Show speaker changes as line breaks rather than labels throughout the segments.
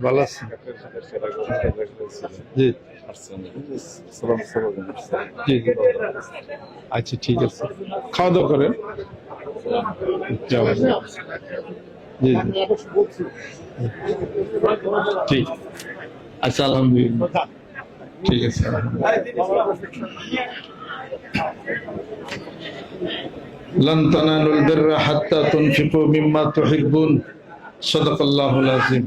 ভালো আছেন? জি জি জি। আচ্ছা ঠিক আছে, খাওয়া দাওয়া করেন। জি জি ঠিক। আচ্ছা আলহামদুলিল্লাহ ঠিক আছে। লান তানালুল বিররা হাত্তা তুনফিকু মিম্মা তুহিব্বুন, সাদাকাল্লাহুল আযীম।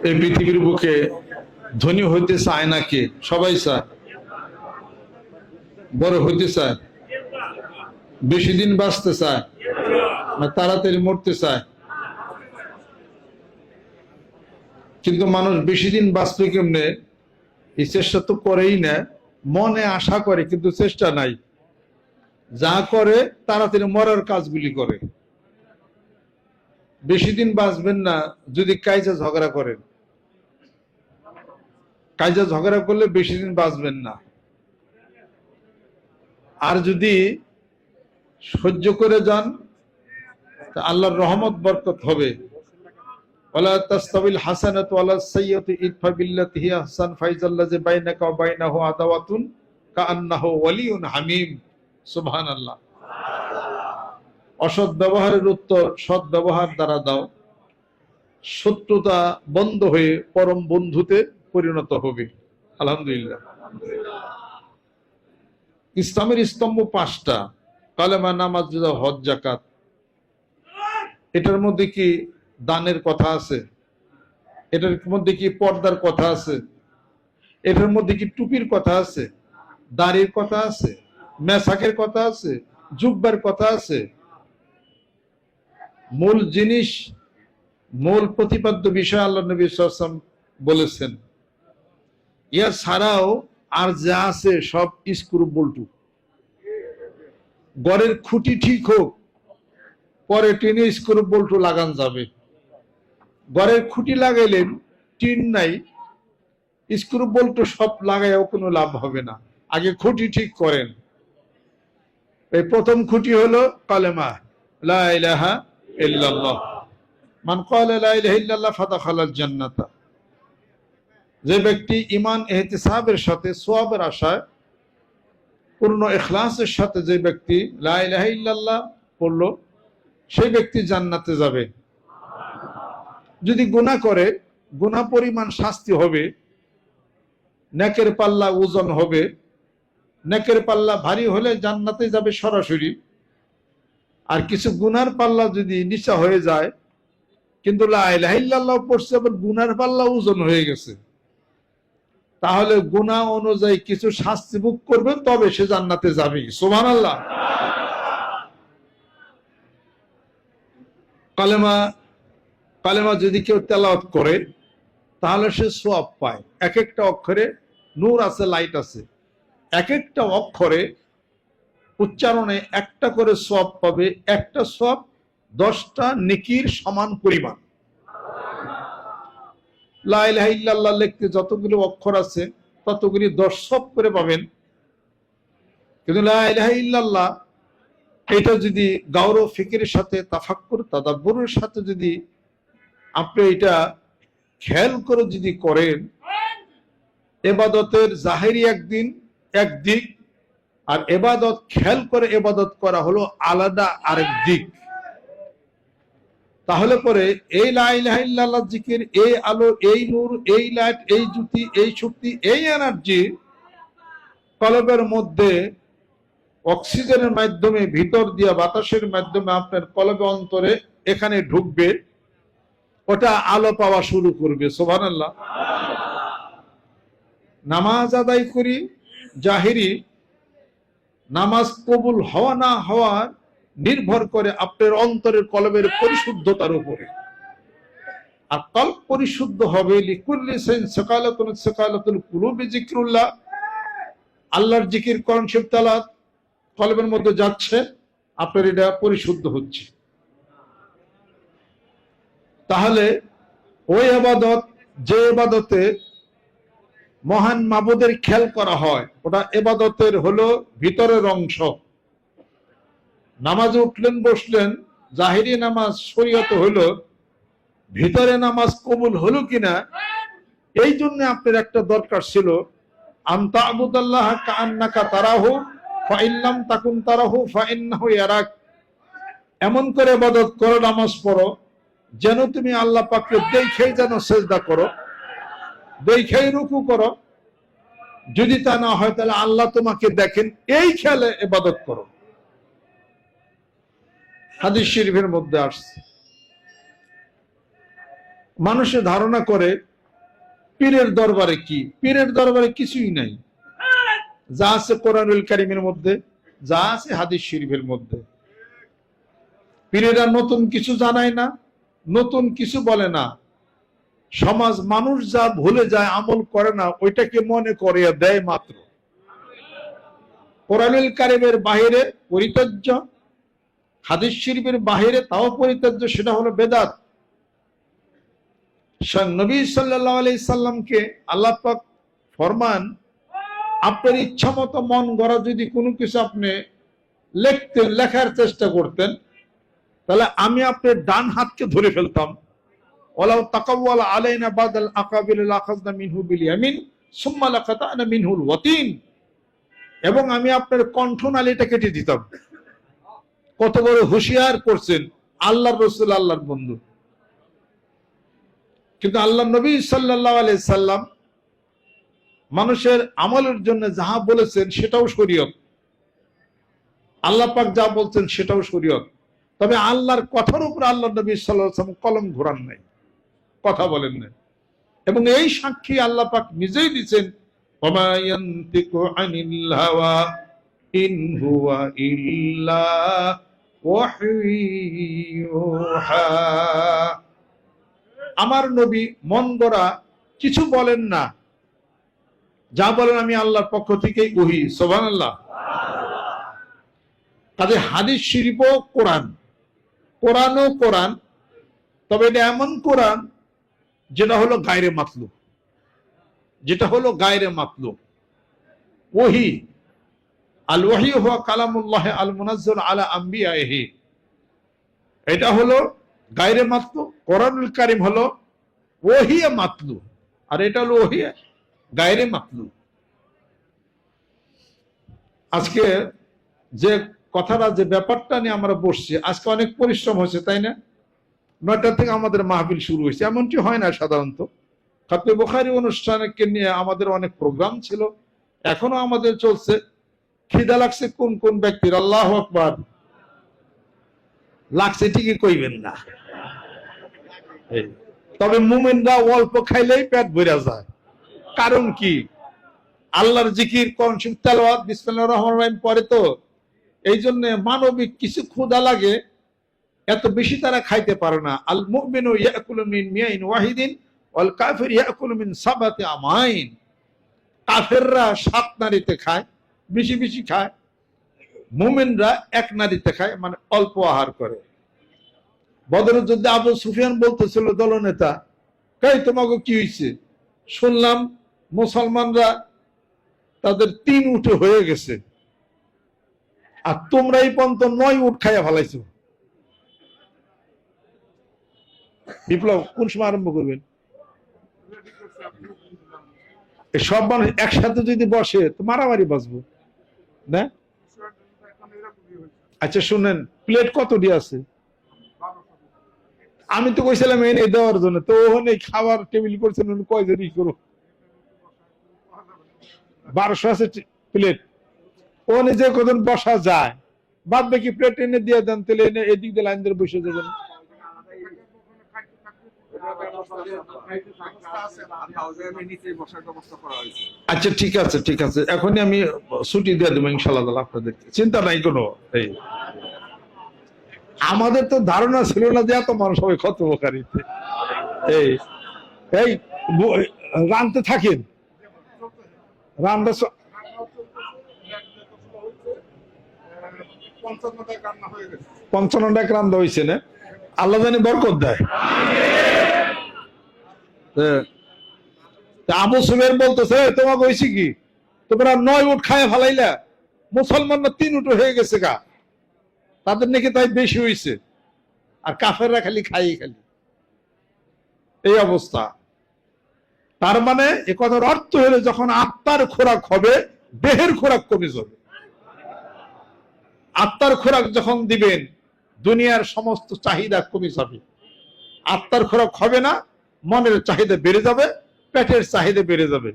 এই পৃথিবীর বুকে ধনী হইতে চায় না কে? সবাই চায়। বড় হইতে চায়, বেশি দিন বাঁচতে চায়, না তাড়াতাড়ি মরতে চায়? কিন্তু মানুষ বেশি দিন বাঁচবে কেমনে এই চেষ্টা তো করেই না। মনে আশা করে কিন্তু চেষ্টা নাই। যা করে তাড়াতাড়ি মরার কাজগুলি করে। বেশি দিন বাঁচবেন না যদি কাইজা ঝগড়া করেন। কাইজা ঝগড়া করলে বেশি দিন বাঁচবেন না। আর যদি সহ্য করে যান তা আল্লাহর রহমত বরকত হবে। ওয়ালা তাস্তাবিল হাসানাতু ওয়ালা সাইয়্যাতু ইদফা বিল্লাতি হিয়া আহসান ফাইজাল্লাযী বাইনাকা ওয়া বাইনাহু আদাওয়াতুন কাআন্নাহু ওয়ালিয়ুন হামীম। সুবহানাল্লাহ। অসৎ ব্যবহারের উত্তর সৎ ব্যবহার দ্বারা দাও, শত্রুতা বন্ধ হয়ে পরম বন্ধুতে পরিণত হবে। আলহামদুলিল্লাহ। ইসলামের স্তম্ভ 5টা: কালেমা, নামাজ, রোজা, হজ, যাকাত। এটার মধ্যে কি দানের কথা আছে? এটার মধ্যে কি পর্দার কথা আছে? এটার মধ্যে কি টুপির কথা আছে? দাড়ির কথা আছে? মেসাকের কথা আছে? জুব্বার কথা আছে? মূল জিনিস, মূল প্রতিপাদ্য বিষয় আল্লাহ নবী সাল্লাল্লাহু আলাইহি ওয়াসাল্লাম বলেছেন। ইয়া ছাড়াও আর যা আছে সব স্ক্রু বল্টু। গড়ের খুঁটি ঠিক হোক, পরে টিনে স্ক্রু বল্টু লাগান যাবে। গড়ের খুঁটি লাগাইলেন, টিন নাই, স্ক্রু বল্টু সব লাগাইও কোনো লাভ হবে না। আগে খুঁটি ঠিক করেন। এই প্রথম খুঁটি হলো কালেমা, লা ইলাহা ইল্লাল্লাহ। মান ক্বালা লা ইলাহা ইল্লাল্লাহ ফাদাখালাল জান্নাতা। যে ব্যক্তি ঈমান ইহতিসাবের সাথে, সওয়াবের আশায়, পূর্ণ ইখলাসের সাথে যে ব্যক্তি লা ইলাহা ইল্লাল্লাহ পড়লো, সেই ব্যক্তি জান্নাতে যাবে। যদি গুনাহ করে, গুনাহ পরিমাণ শাস্তি হবে, নেকের পাল্লা ওজন হবে। নেকের পাল্লা ভারী হলে জান্নাতে যাবে সরাসরি। আর কিছু গুনার পাল্লা যদি নিচা হয়ে যায়, কিন্তু লা ইলাহা ইল্লাল্লাহ পড়ছে, আবার গুনার পাল্লা ওজন হয়ে গেছে, তাহলে গুনাহ অনুযায়ী কিছু শাস্তি ভোগ করবে, তবে সে জান্নাতে যাবে। সুবহানাল্লাহ। কালেমা, কালেমা যদি কেউ তেলাওয়াত করে তাহলে সে সওয়াব পায়। এক একটা অক্ষরে নূর আছে, লাইট আছে। এক একটা অক্ষরে উচ্চারণে একটা করে সওয়াব পাবে। একটা সওয়াব 10টা নেকির সমান পরিমাণ। লা ইলাহা ইল্লাল্লাহ লিখতে যতগুলো অক্ষর আছে ততগুলি 10 সওয়াব করে পাবেন। কিন্তু লা ইলাহা ইল্লাল্লাহ এটা যদি গাওর ফিকিরের সাথে, তাফাক্কুর, তাদাব্বুরের সাথে যদি আপনি এটা খেয়াল করে যদি করেন, ইবাদতের জাহিরি একদিক, আর ইবাদত খেয়াল করে ইবাদত করা হলো আলাদা আরেক দিক। তাহলে পরে এই লা ইলাহা ইল্লাল্লাহ জিকির, এই আলো, এই নূর, এই লাইট, এই জ্যোতি, এই শক্তি, এই এনার্জি কলবের মধ্যে অক্সিজেনের মাধ্যমে, ভিতর দিয়া বাতাসের মাধ্যমে আপনার কলবে অন্তরে এখানে ঢুকবে, ওটা আলো পাওয়া শুরু করবে। সুবহানাল্লাহ। নামাজ আদায় করি জাহিরি, নামাজ কবুল হওয়া না হওয়া নির্ভর করে আপনার অন্তরের কলবের পরিশুদ্ধতার উপরে। আর কলব পরিশুদ্ধ হবে, লিকুল্লি শাইইন সাকালাতুন সাকালাতুল কুলুবি যিকরুল্লাহ। আল্লাহর জিকির, কোরআন শরীফ তেলাওয়াত কলবের মধ্যে যাচ্ছে, আপনার এটা পরিশুদ্ধ হচ্ছে। তাহলে ওই ইবাদত, যে ইবাদতে মহান মাবুদের খেয়াল করা হয়, ওটা ইবাদতের হলো ভিতরের অংশ। নামাজে উঠলেন, বসলেন, জাহিরি নামাজ শরীয়ত হলো, ভিতরে নামাজ কবুল হলো কিনা, এই জন্য আপনার একটা দরকার ছিল, আনতা আবুদাল্লাহ কাআন্নাকা তারাহু ফাইন লাম তাকুন তারাহু ফাইন্নাহু ইয়ারাক। এমন করে ইবাদত করো, নামাজ পড়ো যেন তুমি আল্লাহ পাককে দেখেই যেন সেজদা করো, দেখেই রুকু করো। যদি তা না হয় তাহলে আল্লাহ তোমাকে দেখেন, এই খেয়ালে ইবাদত করো। হাদিস শরীফের মধ্যে আসছে। মানুষে ধারণা করে পীরের দরবারে কি, পীরের দরবারে কিছুই নাই। যা আছে কোরআনুল কারীমের মধ্যে, যা আছে হাদিস শরীফের মধ্যে। পীরেরা নতুন কিছু জানায় না, নতুন কিছু বলে না। সমাজ মানুষ যা ভুলে যায়, আমল করে না, ওইটাকে মনে করিয়ে দেয় মাত্র। কোরআনুল কারীমের বাহিরে পরিত্যাজ্য, হাদিস শরীফের বাহিরে তাও পরিত্যাজ্য, সেটা হলো বেদাত। নবী সাল্লাল্লাহু আলাইহি সাল্লামকে আল্লাহ পাক ফরমান, আপনার ইচ্ছা মতো মন গড়া যদি কোনো কিছু আপনি লিখতেন, লেখার চেষ্টা করতেন, তাহলে আমি আপনার ডান হাতকে ধরে ফেলতাম। ওয়ালাউ তাকাওয়ালা আলাইনা বাদাল আকাবিল লাখাযনা মিনহু বিল ইয়ামিন সুম্মা লাকাতানা মিনহুল ওয়াতিন। এবং আমি আপনার কণ্ঠনালীটা কেটে দিতাম। কত বড় হুঁশিয়ার করছেন আল্লাহর রাসূল, আল্লাহর বন্ধু। কিন্তু আল্লাহ নবী সাল্লাল্লাহু আলাইহি সাল্লাম মানুষের আমলের জন্য যাহা বলেছেন সেটাও শরীয়ত। আল্লাহ পাক যা বলছেন সেটাও শরীয়ত। তবে আল্লাহর কথার উপর আল্লাহ নবী সাল্লাল্লাহু আলাইহি সাল্লাম কলম ঘোরান নাই, কথা বলেন নাই। এবং এই সাক্ষী আল্লাহ পাক নিজেই দিয়েছেন, ওমা ইয়ানতিকু আনিল হাওয়া ইন হুয়া ইল্লা ওয়াহয়ুহা। আমার নবী মন গড়া কিছু বলেন না, যা বলেন আমি আল্লাহর পক্ষ থেকেই ওহী। সুবহানাল্লাহ। তাদের হাদিস শরীফও কোরআন, কোরআনও কোরআন। তবে এটা এমন কোরআন যেটা হলো গায়রে মাতলুব, যেটা হলো গায়রে মাতলুব। ওহী, আল ওহী হুয়া কালামুল্লাহ আল মুনাজ্জাল আলা আম্বিয়াইহি, এটা হলো গায়রে মাতলুব। কোরআনুল কারীম হলো ওহী মাতলুব, আর এটা হলো ওহী গায়রে মাতলুব। আজকে যে কথাটা, যে ব্যাপারটা নিয়ে আমরা বসছি, আজকে অনেক পরিশ্রম হয়েছে, তাই না? 9টা থেকে আমাদের মাহফিল শুরু হয়েছে। এমনটি হয় না সাধারণত। খতমে বুখারী অনুষ্ঠানকে নিয়ে আমাদের অনেক প্রোগ্রাম ছিল, এখনো আমাদের চলছে। খিদা লাগছে কোন কোন ব্যক্তির? আল্লাহু আকবার। লাগছে ঠিকই কইবেন না। তবে মুমিনরা অল্প খাইলেই পেট ভরে যায়। কারণ কি? আল্লাহর জিকির, কোরআন শরীফ তেলাওয়াত, বিসমিল্লাহির রহমানির রহিম পড়ে তো, এই জন্য মানবিক কিছু ক্ষুধা লাগে, এত বেশি তারা খাইতে পারে না। আল মুমিনু ইয়াকুলু মিন মিয়াইন ওয়াহিদিন ওয়াল কাফির ইয়াকুলু মিন সাবাতি আমাইন। কাফেররা 7 নারীতে খায়, বেশি বেশি খায়। মুমিনরা 1 নারীতে খায়, মানে অল্প আহার করে। বদরের যুদ্ধে আবু সুফিয়ান বলতেছিল দলনেতা, কই তোমাকে কি হয়েছে? শুনলাম মুসলমানরা তাদের 3 উট হয়ে গেছে, আর তোমরা এই পর্যন্ত 9 উট খাইয়া ফেলাইছো। বিপ্লব কোন সময় আরম্ভ করবেন? সব মানুষ একসাথে যদি বসে তো মারামারি বাঁচবো না। আচ্ছা শুনেন, প্লেট কতটি আছে? আমি তো কইছিলাম এনে দেওয়ার জন্য, তো ওখানে খাবার টেবিল করছেন কয়জন ই করো? 1200 আছে প্লেট। ওখানে যে কজন বসা যায়, বাদ বাকি প্লেট এনে দিয়ে দেন, তাহলে এনে এদিক দিয়ে লাইন ধরে বসে যাবেন। আচ্ছা ঠিক আছে, ঠিক আছে, এখনই আমি ছুটি দিয়ে দেবো ইনশাআল্লাহ আপনাদের, চিন্তা নাই কোনো। এই আমাদের তো ধারণা ছিল না যে এত মানুষ হবে খতমকারীতে। এই এই রানতে থাকেন, রান্না 55 টাকা রান্না হয়েছে না? আল্লাহ জানি বরকত দেয়। আবু সুফিয়ান বলতেছে, তোমাকে হয়েছে কি? তোমরা 9 উট খায় ফেলাইলা, মুসলমানরা 3 উট হয়ে গেছে গা, তাদের নাকি তাই বেশি হয়েছে। আর কাফেররা খালি খাই খালি, এই অবস্থা। তার মানে এ কথার অর্থ হলো যখন আত্মার খোরাক হবে, দেহের খোরাক কমে যাবে। আত্মার খোরাক যখন দিবেন, দুনিয়ার সমস্ত চাহিদা কমে যাবে। আত্মার খোরাক হবে না, মনের চাহিদা বেড়ে যাবে, পেটের চাহিদা বেড়ে যাবে।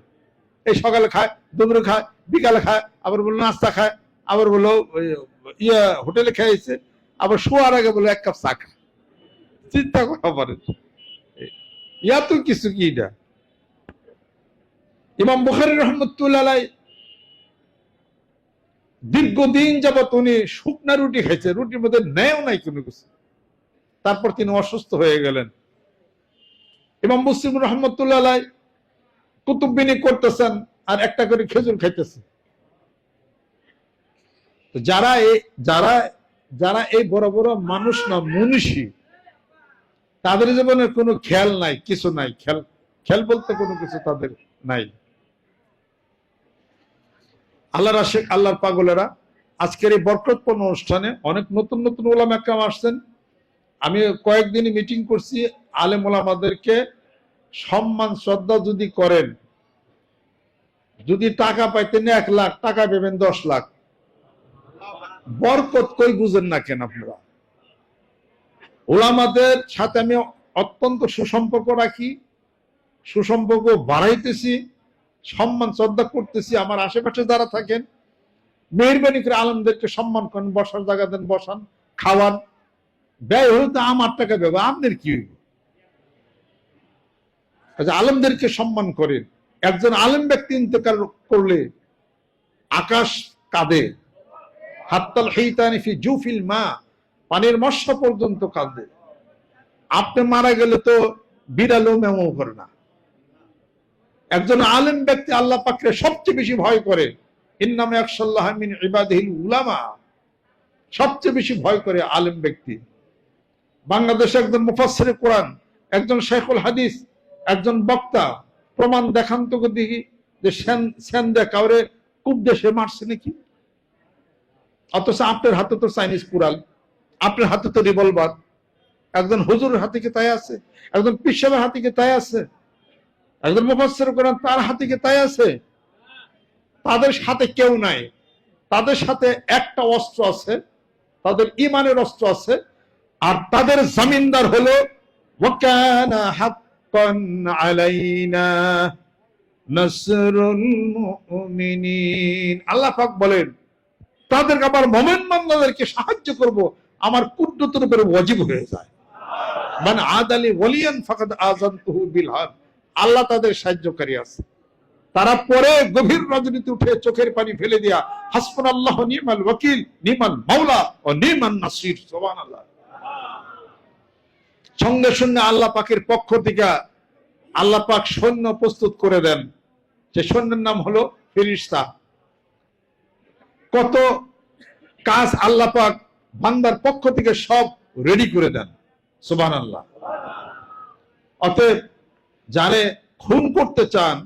এই সকালে খায়, দুপুরে খায়, বিকালে খায়, আবার বললো নাস্তা খায়, আবার বললো হোটেলে খেয়েছে, আবার শোয়ার আগে বললো এক কাপ চা খায়। চিন্তা করা পারেন, এত কিছু কি এটা। ইমাম বুখারী রাহমাতুল্লাহ আলাইহি দীর্ঘদিন যাবত উনি শুকনা রুটি খাইছে, রুটির মধ্যে ন্যায়ও নাই কোনো কিছু। তারপর তিনি অসুস্থ হয়ে গেলেন। ইমাম মুসলিম রাহমাতুল্লাহ আলাইহি কুতুববিনী করতেছেন আর একটা করে খেজুর খাইতেছে। যারা এই বড় বড় মানুষ না, মনীষী, তাদের জীবনে কোনো খেয়াল নাই, কিছু নাই, খেয়াল বলতে কোনো কিছু তাদের নাই। আল্লাহর আশিক, আল্লাহর পাগলেরা, আজকের এই বরকতপূর্ণ অনুষ্ঠানে অনেক নতুন নতুন ওলামা একরাম আসছেন। আমি কয়েকদিনই মিটিং করছি, আলেম ওলামাদেরকে সম্মান শ্রদ্ধা যদি করেন, যদি টাকা পাইতেন 1 লাখ, টাকা পাবেন 10 লাখ। বরকত কই বুঝেন না কেন আপনারা? ওলামাদের সাথে আমি অত্যন্ত সুসম্পর্ক রাখি, সুসম্পর্ক বাড়াইতেছি, সম্মান শ্রদ্ধা করতেছি। আমার আশেপাশে যারা থাকেন, মেহরবানি করে আলেমদেরকে সম্মান করেন, বসার জায়গা দেন, বসান, খাওয়ান। ব্যয় হলে তো আমার টাকা দেবো, আপনাদের কি হইব? আলেমদেরকে সম্মান করেন। একজন আলেম ব্যক্তি ইন্তেকাল করলে আকাশ কাঁদে, হাত্তাল হিতানি ফি জুফিল মা, পানির মশা পর্যন্ত কাঁদে। আপনি মারা গেলে তো বিড়ালও মেমো করে না। একজন আলেম ব্যক্তি আল্লাহ পাককে সবচেয়ে বেশি ভয় করে। ইন্নামা ইয়াখশাল্লাহ মিন ইবাদিহিল উলামা, সবচেয়ে বেশি ভয় করে আলেম ব্যক্তি। বাংলাদেশে একজন মুফাসসিরে কোরআন, একজন শাইখুল হাদিস, একজন বক্তা, প্রমাণ দেখান তো দেখি যে সেন্দে কাউরে কূপ দেশে মারছে নাকি? অথচ আপনার হাতে তো চাইনিজ কুড়াল, আপনার হাতে তো রিভলভার। একজন হুজুরের হাতে কি তাই আছে? একজন পীর সাহেবের হাতে কি তাই আছে? একজন মুফাসসির কোরআন, তার হাতে কি তাই আছে? তাদের সাথে কেউ নাই। তাদের সাথে একটা অস্ত্র আছে, তাদের ঈমানের অস্ত্র আছে, আর তাদের জমিনদার হলো ওয়াকানা হাক্কান আলাইনা নাসরুল মুমিনিন। আল্লাহ পাক বলেন, তাদেরকে আবার মুমিন বান্দাদেরকে সাহায্য করব আমার কুদরতের উপরে ওয়াজিব হয়ে যায়। মান আদালি ওয়ালিয়ান ফাকাদ আযানতুহু বিল হারব। আল্লাহ তাদের সাহায্যকারী আছে। তারা পরে গভীর রাজনীতি উঠে চোখের পানি ফেলে দিয়া হাসবুনাল্লাহু নিমাল ওয়াকিল, নিমাল মাওলা ও নিমান নাসির। সুবহানাল্লাহ। সঙ্গে সঙ্গে আল্লাহ পাকের পক্ষ থেকে আল্লাহ পাক সৈন্য প্রস্তুত করে দেন। যে সৈন্যের নাম হলো ফেরেশতা। কত কাজ আল্লাহ পাক বান্দার পক্ষ থেকে সব রেডি করে দেন। সুবহানাল্লাহ। অতএব যারে খুন করতে চান,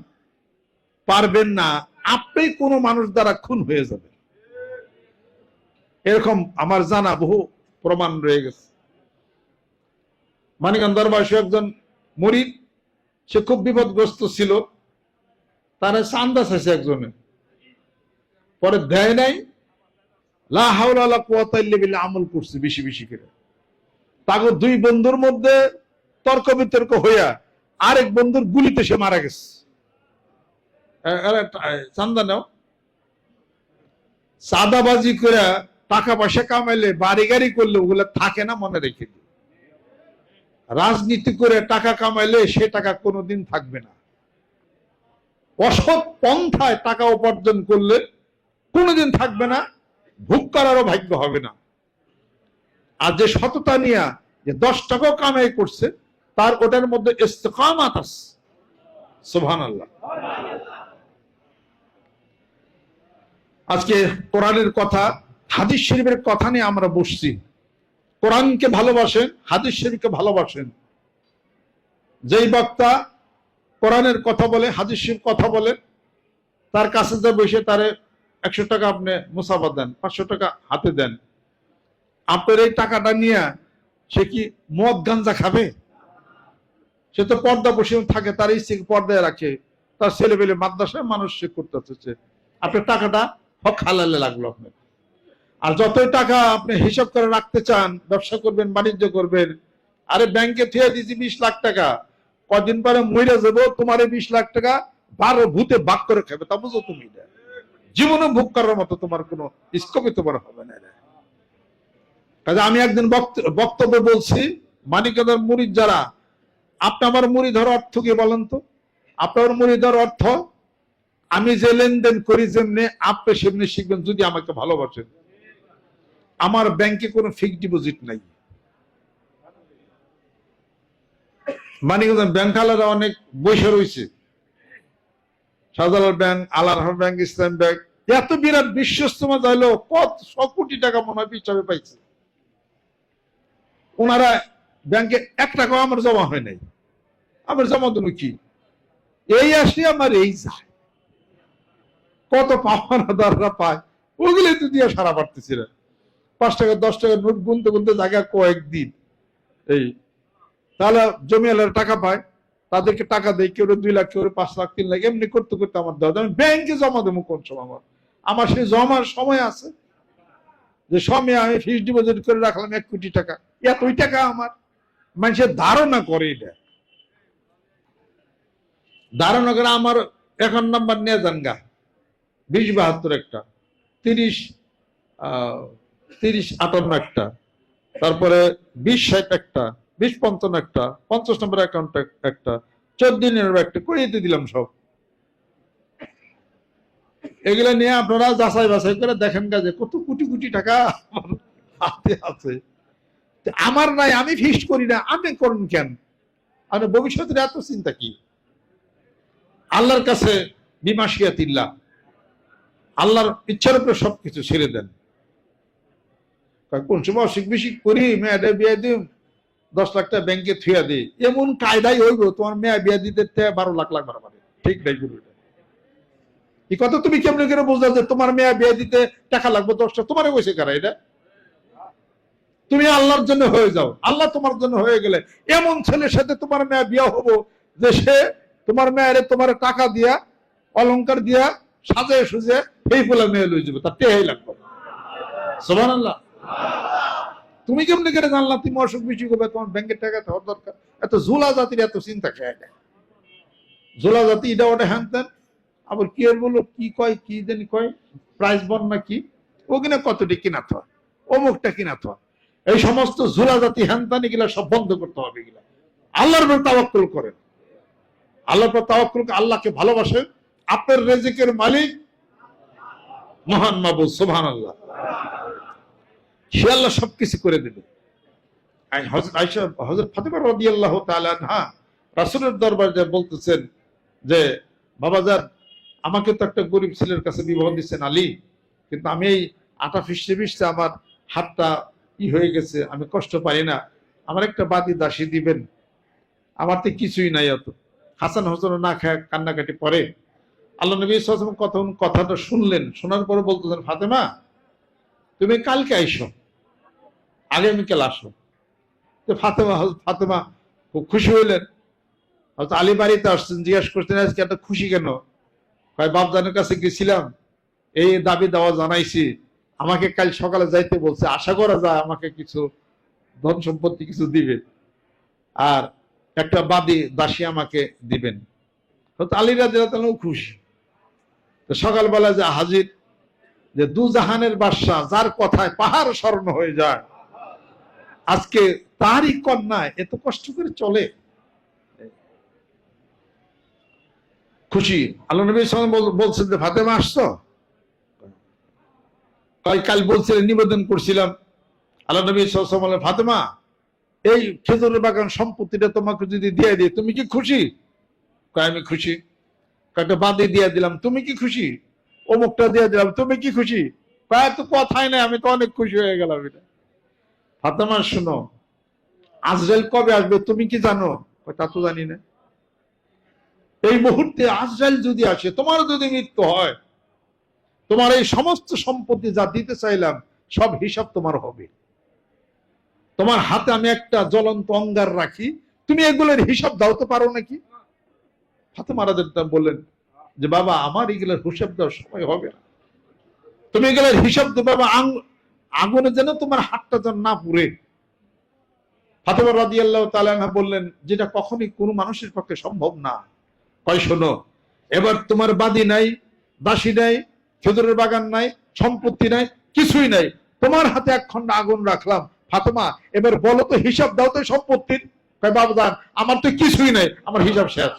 পারবেন না, আপনি কোনো মানুষ দ্বারা খুন হয়ে যাবে, এরকম আমার জানা বহু প্রমাণ রয়ে গেছে। মানিকগঞ্জ দরবারে একজন মুরিদ, সে খুব বিপদগ্রস্ত ছিল, তার চান্দা চাইছে একজনে, পরে দেয় নাই, লা হাওলা ওয়ালা কুওয়াতা ইল্লা বিল্লাহ আমল করছে বেশি বেশি করে। তাকে 2 বন্ধুর মধ্যে তর্ক বিতর্ক হইয়া আরেক বন্ধুর গুলিতে সে মারা গেছে। চান্দা নাও, চাঁদাবাজি করে টাকা পয়সা কামাইলে, বাড়ি গাড়ি করলে ওগুলো থাকে না, মনে রেখে দিই। রাজনীতি করে টাকা কামাইলে সে টাকা কোনোদিন থাকবে না। অসৎ পন্থায় টাকা উপার্জন করলে কোনোদিন থাকবে না, ভোগ করারও ভাগ্য হবে না। আর যে সততা নিয়ে যে 10 টাকাও কামাই করছে, তার ওটার মধ্যে ইস্তেকামাত আছে। সুবহানাল্লাহ। আজকে কোরআনের কথা, হাদিস শরীফের কথা নিয়ে আমরা বসছি। কোরআনকে ভালোবাসেন, হাদিস শরীফকে ভালোবাসেন। যেই বক্তা কোরআনের কথা বলে, হাদিস শরীফ কথা বলে, তার কাছে যে বসে তারে 100 টাকা আপনি মুসাফা দেন, 500 টাকা হাতে দেন। আপনার এই টাকাটা নিয়ে সে কি মদ গাঞ্জা খাবে? সে তো পর্দা বসে থাকে, তার স্ত্রীকে পর্দায় রাখে, তার ছেলে পেলে মাদ্রাসায় মানুষ সে করতেছে। আপনার টাকাটা হক হালালে লাগলো আপনার। আর যতই টাকা আপনি হিসাব করে রাখতে চান, ব্যবসা করবেন, বাণিজ্য করবেন, আরে ব্যাংকে থুয়ে দিয়েছি 20 লাখ টাকা, কদিন পরে মরে যাবো, তোমার 20 লাখ টাকা 12 ভূতে ভাগ করে খাবে, তা বুঝো তুমি? জীবনে ভোগ করার মতো তোমার কোনো স্কোপে তোমার হবে না। কাজে আমি একদিন বক্তব্য বলছি, মানিকাদার মুরিদ যারা, আপনি আমার মুরিদ হওয়ার অর্থ কি বলেন তো? আপনার মুরিদ হওয়ার অর্থ, আমি যে লেনদেন করি যেমনি আপনি সেমনি শিখবেন, যদি আমাকে ভালোবাসেন। আমার ব্যাংকে কোনো ফিক্সড ডিপোজিট নাই। মানিকাদার ব্যাংক আলাদা অনেক বসে রয়েছে, শাহজালাল ব্যাংক, আল-রাহমান ব্যাংক, ইসলাম ব্যাংক, এত বিরাট বিশ্বস্ত হলো কত 100 কোটি টাকা মনে হয় হিসাবে পাইছে। ওনারা ব্যাংকে 1 টাকাও আমার জমা হয় নাই। আমার জমা দেবো কি? এই আসি আমার এই যায়, কত পাওনাদাররা পায়, ওগুলোই তো দিয়ে সারা পারতেছি না। 5 টাকা 10 টাকা নোট গুনতে গুনতে জায়গা কয়েকদিন। এই তাহলে জমিয়ালার টাকা পায়, তাদেরকে টাকা দেয়, কেউ 2 লাখ, কেউ 5 লাখ, 3 লাখ, এমনি করতে করতে আমার দেওয়া, আমি ব্যাংকে জমা দেবো কোন সময়? আমার সেই জমার সময় আছে যে সময় আমি ফিক্সড ডিপোজিট করে রাখলাম 1 কোটি টাকা, এতই টাকা আমার। মানুষের ধারণা করে, এটা ধারণা করে। আমার এখন নাম্বার নিয়ে যান গা, 2072 একটা, 3058 একটা, তারপরে 2060 একটা, 2055 একটা, 50 নম্বর অ্যাকাউন্ট একটা, 14 একটা করিয়ে দিলাম সব। এগুলা নিয়ে আপনারা যাচাই বাছাই করে দেখেন কাজে কত কোটি কোটি টাকা হাতে আছে। আমার নাই, আমি ফিক্সড করি না, আপনি করেন কেন? আপনি ভবিষ্যতের এত চিন্তা কি? আল্লাহর কাছে বিমাশিয়াতিল্লাহ, আল্লাহর ইচ্ছার উপরে সবকিছু ছেড়ে দেন। কোন সময় অসুখ বিসুখ করি, মেয়েটা বিয়ে দিই, 10 লাখ টাকা ব্যাংকে থুয়া দিই, এমন কায়দাই হইব তোমার মেয়ে বিয়ে দিতে 12 লাখ লাগবে না। ঠিক নাই গুরু, এই কথা তুমি কেমন করে বুঝলা যে তোমার মেয়ে বিয়ে দিতে টাকা লাগবে 10 টাকা? তোমার বসে কারা এটা? তুমি আল্লাহর জন্য হয়ে যাও, আল্লাহ তোমার জন্য হয়ে গেলে এমন ছেলের সাথে তোমার মেয়ে বিয়ে হবো যে সে তোমার মেয়ের তোমার টাকা দিয়া, অলংকার দিয়া, সাজায় সুজে এই বলে মেয়ে লই যাবে, তার টেহাই লাগবে। সুবহানাল্লাহ। তুমি কেমন করে জানলা তুমি অসুখ বিসুখ হবে, তোমার ব্যাংকের টাকা হওয়ার দরকার? এত ঝোলা জাতির এত চিন্তা খেয়ে দেয়, ঝোলা জাতি এটা ওটা হ্যান তেন। আবার কি আর বললো, কি কয়, কি জানি কয়, প্রাইস বন না কি, ওখানে কতটি কিনা থা, অমুকটা কিনা থা, এই সমস্ত ঝোলা জাতি হ্যানতানি গুলা সব বন্ধ করতে হবে। এগুলা আল্লাহর উপর তাওয়াক্কুল করেন, আল্লাহর উপর তাওয়াক্কুল, আল্লাহকে ভালোবাসেন। আপনার রিজিকের মালিক মহান মাবুদ সুবহানাল্লাহ, সে আল্লাহ সবকিছু করে দেবে। হযরত ফাতিমা রাদিয়াল্লাহু তাআলা আনহা রাসূলের দরবারে বলতেছেন যে, বাবাজান, আমাকে তো একটা গরিব ছেলের কাছে বিবাহ দিচ্ছেন আলী, কিন্তু আমি এই আটা ফিসতে ফিসতে আমার হাতটা হয়ে গেছে, আমি কষ্ট পাই না, আমার একটা বাদী দাসী দিবেন, আমার তো কিছুই নাই। অত হাসান হোসেন না খায় কান্নাকাটি পরে আল্লাহ নবী সাল্লাল্লাহু আলাইহি ওয়াসাল্লাম কথাটা শুনলেন, শোনার পরে বলতেছেন, ফাতেমা তুমি কালকে আইসো, আগামীকাল আসো। তো ফাতেমা খুব খুশি হইলেন। হয়তো আলী বাড়িতে আসছেন, জিজ্ঞাসা করছেন আজকে এত খুশি কেন? বাপজানের কাছে গেছিলাম, এই দাবি দাওয়া জানাইছি, আমাকে কাল সকালে যাইতে বলছে, আশা করা যায় আমাকে কিছু ধন সম্পত্তি কিছু দিবে, আর একটা বাদী দাসী আমাকে দিবেন। হয়তো আলী রাদিয়াল্লাহু তাআলা খুশি। তো সকালবেলা যে হাজির, যে দুজাহানের বাদশা, যার কথায় পাহাড় স্মরণ হয়ে যায়, আজকে তারই কন্যায় এত কষ্ট করে চলে, খুশি। আল্লাহ নবী সাল্লাল্লাহু আলাইহি ওয়াসাল্লাম বলছেন যে, ফাতেমা আসছো? কাল বলছিলেন, নিবেদন করছিলাম। আল্লাহ নবী সাল্লাল্লাহু আলাইহি ওয়াসাল্লাম বললেন, ফাতেমা এই খেজুরের বাগান সম্পত্তিটা তোমাকে যদি দিয়ে দিই, তুমি কি খুশি? আমি খুশি। একটা বাদী দিয়ে দিলাম, তুমি কি খুশি? অমুকটা দিয়ে দিলাম, তুমি কি খুশি? প্রায় তো কথাই নাই, আমি তো অনেক খুশি হয়ে গেলাম। এটা ফাতেমা শুনো, আজরাইল কবে আসবে তুমি কি জানো? তা তো জানি না। এই মুহূর্তে আজরাইল যদি আসে, তোমার যদি মৃত্যু হয়, তোমার এই সমস্ত সম্পত্তি যা দিতে চাইলাম সব হিসাব তোমার হবে। তোমার হাতে আমি একটা জ্বলন্ত অঙ্গার রাখি, তুমি এগুলোর হিসাব দাও তো পারো নাকি? ফাতেমা রাদিয়াল্লাহু তাআলা বললেন যে বাবা আমার এগুলোর হিসাব দেওয়ার সময় হবে না, তুমি এগুলোর হিসাব দেবে বাবা, আগুনে যেন তোমার হাতটা যেন না পুড়ে। ফাতেমা রাদিয়াল্লাহু তাআলা আনহা বললেন যেটা কখনোই কোনো মানুষের পক্ষে সম্ভব না। কয় শোনো, এবার তোমার বাদী নাই, দাসী নাই, খেজুরের বাগান নাই, সম্পত্তি নাই, কিছুই নাই, তোমার হাতে এক খণ্ড আগুন রাখলাম। ফাতেমা এবার বলো তো হিসাব দাও তো সম্পত্তির। কয় বাবাজান আমার তো কিছুই নাই, আমার হিসাব শেষ।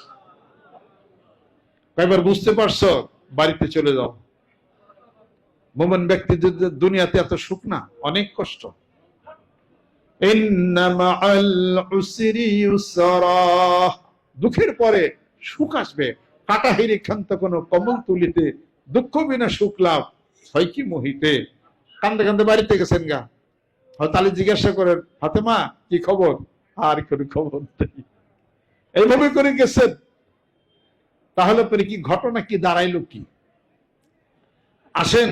এবার বুঝতে পারছো, বাড়িতে চলে যাও। মুমিন ব্যক্তি দুনিয়াতে এত সুখ না, অনেক কষ্ট। ইন্না মাআল উসরি ইউসরা, দুঃখের পরে সুখ আসবে। কাটা হিরি ক্ষান্ত কোন কমল তুলিতে, দুঃখ বিনা সুখ লাভ হয় কি মোহিতে। কান্দে কান্দে বাড়িতে গেছেন গা, তাহলে জিজ্ঞাসা করেন ফাতেমা কি খবর, আর কোনো খবর নেই, এইভাবে করে গেছেন। তাহলে পরে কি ঘটনা কি দাঁড়াইলো কি? আসেন,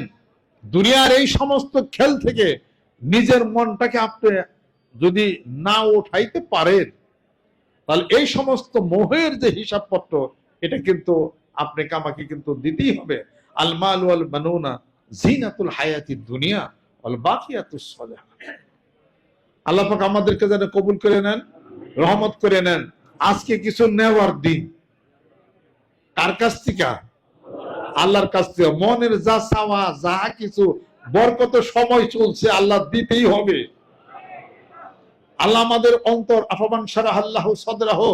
দুনিয়ার এই সমস্ত খেল থেকে নিজের মনটাকে আপনি যদি না উঠাইতে পারেন, তাহলে এই সমস্ত মোহের যে হিসাবপত্র, এটা কিন্তু আপনাকে আমাকে কিন্তু দিতেই হবে। আল মাল ওয়াল বানুনা জিনাতুল হায়াতিদ দুনিয়া ওয়াল বাকিয়াতুস সালিহাত। আল্লাহ পাক আমাদেরকে যেন কবুল করে নেন, রহমত করে নেন। আজকে কিছু নেওয়ার দিন। কার কাছ থেকে? আল্লাহর কাছ থেকে। মনের যা চাওয়া, যা কিছু বরকত সময় চলছে, আল্লাহ দিতেই হবে। আল্লাহ আমাদের অন্তর, আফামান সারাহ আল্লাহু সাদরাহু,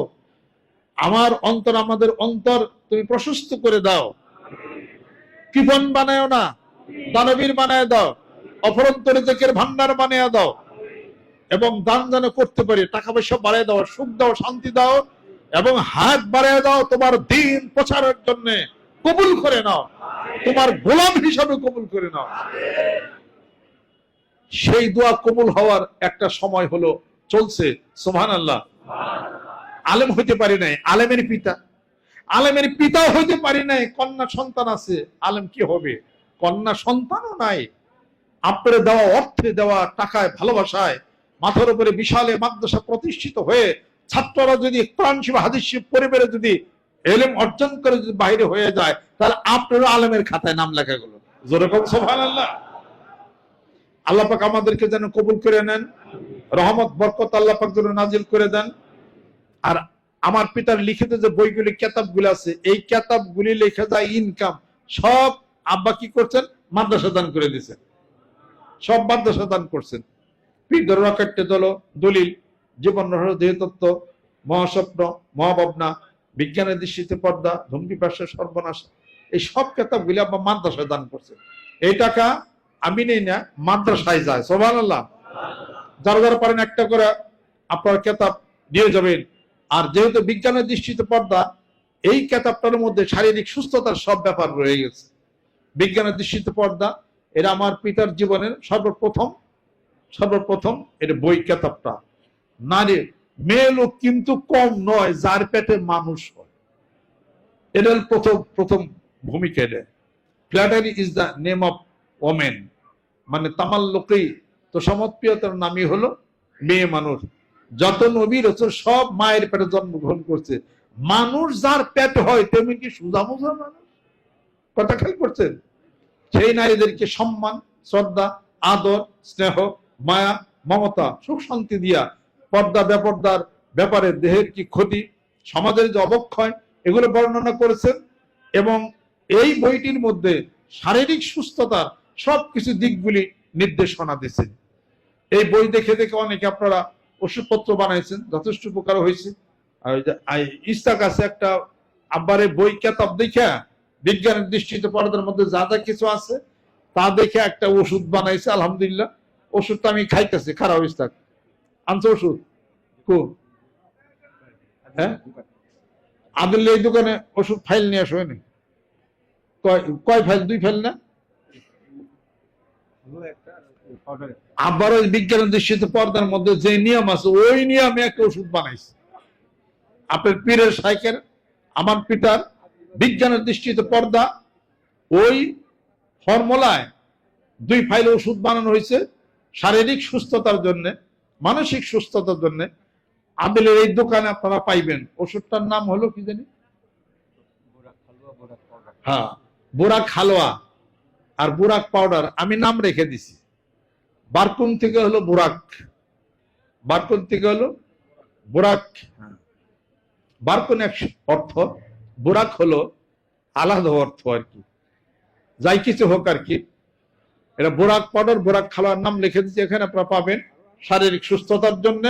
আমার অন্তর, আমাদের অন্তর তুমি প্রশস্ত করে দাও। কৃপণ বানায় না, দানবীর বানায় দাও, অপরন্তরে রিজিকের ভান্ডার বানায় দাও, এবং দান যেন করতে পারি, টাকা পয়সা বাড়ায় দাও, সুখ দাও, শান্তি দাও, এবং হাত বাড়ায় দাও তোমার দিন প্রচারের জন্য। কবুল করে নাও, তোমার গোলাম হিসাবে কবুল করে নাও। সেই দোয়া কবুল হওয়ার একটা সময় হলো, চলছে। সুবহানাল্লাহ। আলেম হইতে পারি নাই, আলেমের পিতা। আলেমের পিতাও হইতে পারি নাই, কন্যা সন্তান আছে, আলেম কি হবে? কন্যা সন্তানও নাই। আপনার দেওয়া অর্থে, দেওয়া টাকায়, ভালোবাসায় মাথার উপরে বিশালে মাদ্রাসা প্রতিষ্ঠিত হয়ে ছাত্ররা যদি কোরআন শিব হাদিস শিব পরিবারে যদি এলেম অর্জন করে যদি বাইরে হয়ে যায়, তাহলে আপনারও আলেমের খাতায় নাম লেখা গেল। যেরকম সুবহানাল্লাহ। আল্লাহ পাক আমাদেরকে যেন কবুল করে নেন, রহমত বরকত আল্লাহ পাক যেন নাজিল করে দেন। আর আমার পিতার লিখিত যে বইগুলি, কিতাবগুলি আছে, এই কিতাবগুলি লেখা যায় ইনকাম সব আব্বা কি করছেন? মাদ্রাসা দান করে দিয়েছেন, সব মাদ্রাসা দান করছেন। পীর দরকারটে দলিল, জীবন রহস্য, দেহতত্ত্ব, মহাস্বপ্ন, মহাভাবনা, বিজ্ঞানের দৃষ্টিতে পর্দা, ধূমকি পাশের সর্বনাশ, এই সব কিতাবগুলি আব্বা মাদ্রাসায় দান করছেন। এই টাকা আমি নেই না, মাদ্রাসায় যায়। সুবহানাল্লাহ। যারা যারা পারেন একটা করে আপনার কিতাব দিয়ে যাবেন। আর যেহেতু বিজ্ঞানের দৃষ্টিতে পর্দা, এই কিতাবটার মধ্যে শারীরিক সুস্থতার সব ব্যাপার রয়ে গেছে। বিজ্ঞানের দৃষ্টিতে পর্দা, এটা আমার পিতার জীবনের সর্বপ্রথম এর বই কিতাবটা। নারী মেয়ে লোক কিন্তু কম নয় যার পেটে মানুষ হয়, এটা প্রথম ভূমিকা। এটা flattery is the name of women, মানে তামাল্লুকি, তো সমৎপ্রিয়তার নামই হলো মেয়ে মানুষ। যত নবী রাসূল সব মায়ের পেটে জন্মগ্রহণ করছে। মানুষ যার পেট হয় তেমনি কি সুজা মুজা মানুষ? কথা খেয়াল করছেন? সেই নারীদেরকে সম্মান, শ্রদ্ধা, আদর, স্নেহ, মায়া, মমতা, সুখ শান্তি দিয়া পর্দা বেপর্দার ব্যাপারে দেহের কি ক্ষতি, সমাজের যে অবক্ষয়, এগুলো বর্ণনা করেছেন। এবং এই বইটির মধ্যে শারীরিক সুস্থতার সবকিছু দিকগুলি নির্দেশনা দিয়েছেন। এই বই দেখে দেখে অনেকে আপনারা ওষুধপত্র বানাইছেন, যথেষ্ট উপকার হয়েছে। আর ইস্তাক আছে একটা আব্বারে বই কিতাব দেখা, বিজ্ঞানের দৃষ্টিতে পর্দার মধ্যে যা যা কিছু আছে তা দেখে একটা ওষুধ বানাইছে। আলহামদুলিল্লাহ, ওষুধটা আমি খাইতেছি। খারাপ ইস্তাক আনছে ওষুধ কো? হ্যাঁ, আদুল্লাহ এই দোকানে ওষুধ ফাইল নিয়ে আসো। কয় ফাইল? 2 ফাইল না? আবার ওই বিজ্ঞানের দৃষ্টিতে পর্দার মধ্যে যে নিয়ম আছে, ওই নিয়মে একটা ওষুধ বানাইছে। আপনার পীরের শাইখের, আমার পিতার বিজ্ঞানের দৃষ্টিতে পর্দা, ওই ফর্মুলায় 2 ফাইল ওষুধ বানানো হয়েছে শারীরিক সুস্থতার জন্য। মানসিক সুস্থতার জন্য আদিলের এই দোকানে আপনারা পাইবেন। ওষুধটার নাম হলো কি জানি, হ্যাঁ বুরাক হালুয়া আর বুরাক পাউডার, আমি নাম রেখে দিছি। বারকুন থেকে হলো বুরাক, বারকুন থেকে হলো বুরাক। বারকুন এক অর্থ, বুরাক হলো আলাদা অর্থ আর কি, যাই কিছু হোক আর কি। এটা বুরাক পাউডার, বুরাক খালোয়ার নাম লিখে দিচ্ছি, এখানে আপনারা পাবেন শারীরিক সুস্থতার জন্য।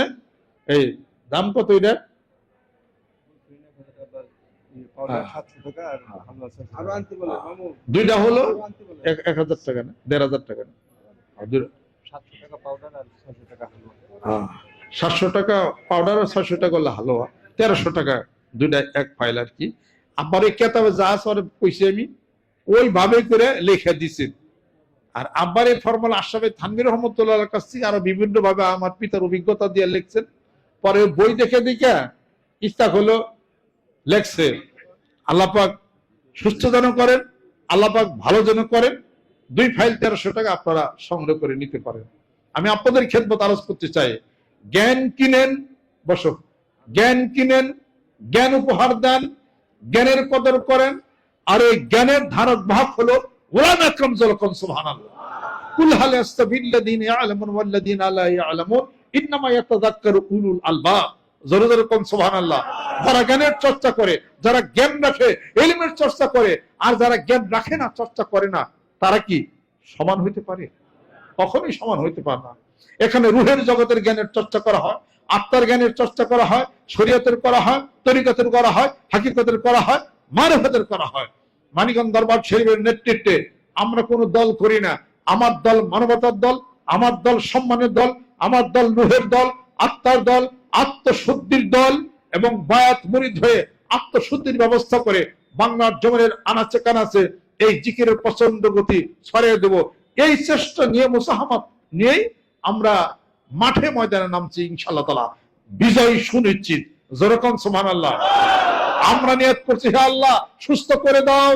এই দাম কত এটা? দুইটা হলো 1000 টাকা না 1500 টাকা না, 700 টাকা পাউডার আর 600 টাকা হলো হালুয়া, 1300 টাকা দুইটা এক ফাইল আর কি। আবার এই কেতাবে যা আছে কইছি আমি ওইভাবে করে লিখে দিছি। আর আব্বার এই ফর্মুলা আশরাফে থানভীর রহমতুল্লাহ কাছ থেকে আরো বিভিন্ন ভাবে আমার পিতার অভিজ্ঞতা দিয়ে লিখছেন। পরে বই দেখে দেখে ইস্তাক হলো লেখছে। আল্লাহ পাক সুস্থ যেন করেন, আল্লাহ পাক ভালো যেন করেন। 2 ফাইল 1300 টাকা আপনারা সংগ্রহ করে নিতে পারেন। আমি আপনাদের খেদমত আরজ করতে চাই, জ্ঞান কিনেন, বসো, জ্ঞান কিনেন, জ্ঞান উপহার দেন, জ্ঞানের কদর করেন। আর এই জ্ঞানের ধারক বাহক হলো ওলামা আকরাম জলকন সুবহানাল্লাহ। কুল হাল ইয়াস্তাবিল্লাযীনা ইয়ালামুন ওয়াল্লাযীনা লা ইয়ালামুন ইন্নামা ইয়াতাযাক্কারু উলুল আলবাব। জোরে জোরে কোন সুবহানাল্লাহ। যারা জ্ঞানের চর্চা করে, যারা জ্ঞান রাখে, ইলমের চর্চা করে, আর যারা জ্ঞান রাখে না, চর্চা করে না, তারা কি সমান হইতে পারে? কখনোই সমান হইতে পারে না। এখানে রুহের জগতের জ্ঞানের চর্চা করা হয়, আত্মার জ্ঞানের চর্চা করা হয়, শরীয়তের করা হয়, তরিকতের করা হয়, হাকিকতের করা হয়, মারিফতের করা হয়। মানিকগঞ্জ দরবার শরীফের নেতৃত্বে আমরা কোনো দল করি না। আমার দল মানবতার দল, আমার দল সম্মানের দল, আমার দল রুহের দল, আত্মার দল, আত্মশুদ্ধির দল, এবং বায়াত মুরিদ হয়ে আত্মশুদ্ধির ব্যবস্থা করে বাংলার জমিনের আনাচে কানাচে এই জিকিরের প্রচন্ড গতি ছড়িয়ে দেব। এই চেষ্টা নিয়ে, মুসাহামাত নিয়েই আমরা মাঠে ময়দানে নামছি ইনশাআল্লাহ তাআলা। বিজয় সুনিশ্চিত। যেরকম সুবহানাল্লাহ। আমরা নিয়ত করছি, হে আল্লাহ সুস্থ করে দাও,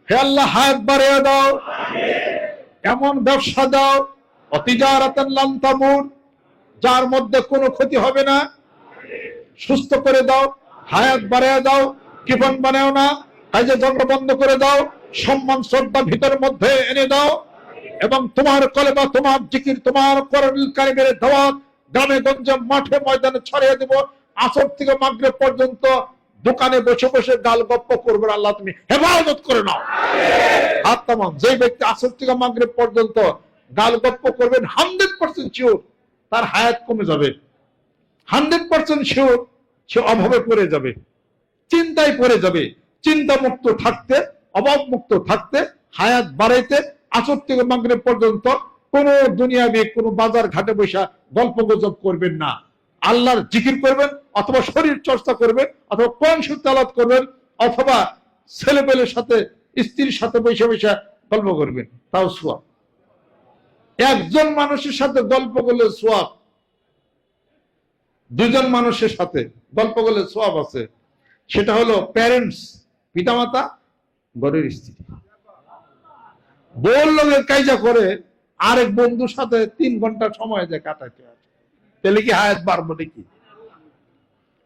হে আল্লাহ হায়াত বাড়িয়ে দাও, এমন ব্যবসা দাও অতিজারাতান লান তামুর, যার মধ্যে কোনো ক্ষতি হবে না। সুস্থ করে দাও, হায়াত বাড়িয়ে দাও, জীবন বানাও না, কাজে ঝগড়া বন্ধ করে দাও, সম্মান শ্রদ্ধা ভিতরের মধ্যে এনে দাও, এবং তোমার কলেমা, তোমার জিকির, তোমার কোরআনুল কারীমের দাওয়াত গ্রামে গঞ্জে মাঠে ময়দানে ছড়িয়ে দেব। আসর থেকে মাগরিব পর্যন্ত দোকানে বসে বসে গাল গপ্প করবে, আল্লাহ তুমি হেফাজত করে নাও। হাত তামাম। যে ব্যক্তি আসর থেকে মাগরিব পর্যন্ত গাল গপ্প করবেন, 100% শিওর তার হায়াত কমে যাবে। 100% শিওর সে অভাবে পড়ে যাবে, চিন্তায় পড়ে যাবে। চিন্তা মুক্ত থাকতে, অভাব মুক্ত থাকতে, হায়াত বাড়াইতে আসর থেকে মাগরিব পর্যন্ত কোন দুনিয়াবি কোন বাজার ঘাটে বসে গল্প গুজব করবেন না। আল্লাহর জিকির করবেন, অথবা শরীর চর্চা করবেন, অথবা কোরআন শরীফ তেলাওয়াত করবেন, অথবা ছেলেপেলের সাথে, স্ত্রীর সাথে বসে বসে গল্প করবেন, তাও সওয়াব। একজন মানুষের সাথে গল্প করলে সওয়াব, 2 জন মানুষের সাথে গল্প করলে সওয়াব আছে। সেটা হলো প্যারেন্টস, পিতামাতা, ঘরের স্ত্রী। বউর লোকের কাইজা করে আরেক বন্ধুর সাথে 3 ঘন্টা সময় যায় কাটাতে, তাহলে কি হায়াত বাড়বো নাকি?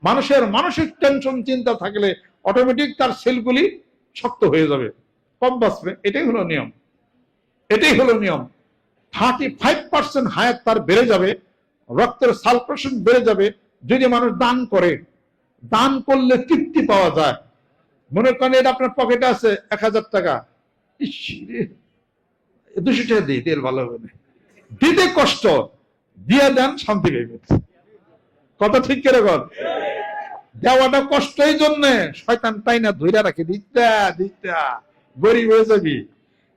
মানুষের মানসিক টেনশন চিন্তা থাকলে অটোমেটিক তার সেলগুলি শক্ত হয়ে যাবে, কম বাঁচবে। এটাই হলো নিয়ম, এটাই হলো নিয়ম। 35% হায়াত তার বেড়ে যাবে, রক্তের সার্কুলেশন বেড়ে যাবে যদি মানুষ দান করে। দান করলে তৃপ্তি পাওয়া যায়। মনে করেন এটা আপনার পকেটে আছে 1000 টাকা, 200 টাকা দিই, তেল ভালো হবে না, দিতে কষ্ট, দিয়ে দেন, শান্তি পাইবে। কথা ঠিক করে কর। দেওয়াটা কষ্ট, এই জন্য শয়তান তাই না ধইরা রাখে, দিতে দিতে গরিব হয়ে যাবি।